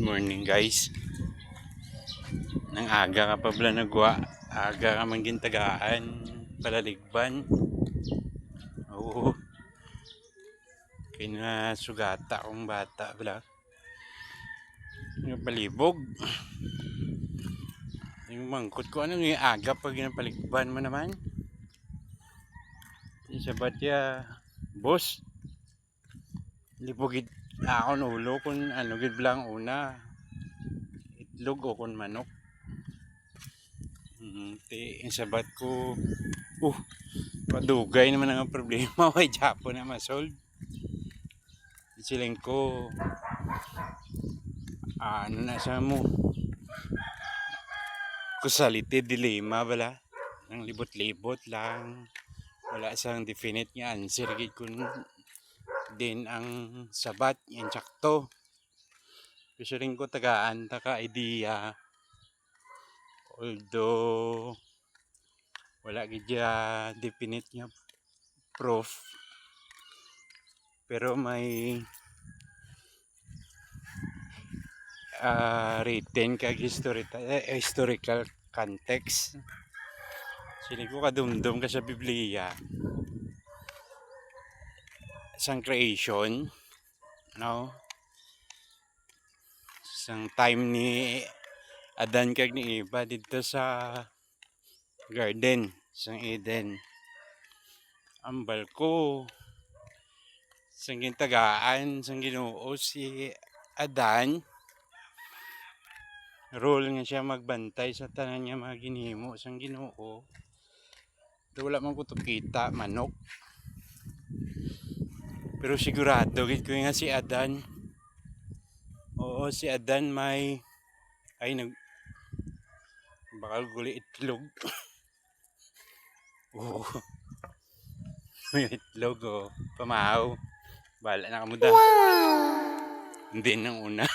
Morning guys. Nang aga ka pa bala nagwa. Aga ka man gintagaan. Palaligban. Oo. Kaya sugata akong bata bala. Yung palibog. Yung mangkot ko. Ano yung aga pag ginapaligban mo naman? Yung sabat ya. Boss. Libogit ako nulo kung ano gid lang una. Itlog o kung manok. Yung sabat ko. Padugay naman ang problema. Kay Japo na masolve. Siling ko. Ano na sa mo? Kusalite dilema bala. Nang libot-libot lang. Wala sang definite nga answer gid kun din ang sabat yan sakto. Kasi rin ko tagaan taka idea. Although wala gid definite nga proof. Pero may written kag historical context. Sini ko kadumdum ka sa Biblia. Sang creation, no? Sang time ni Adan kag ni Eva dito sa garden, sang Eden. Ambal ko sang gintagaan, sang Ginoo si Adan. Role nga siya magbantay sa tanan niya mga ginhimo sang Ginoo. Wala man ko to kita manok. Pero sigurado gid ko nga si Adan. Oo, si Adan may bakal guli itlog. Oo. May itlog pamahaw. Bala na kamuda. Wow! Hindi nang una.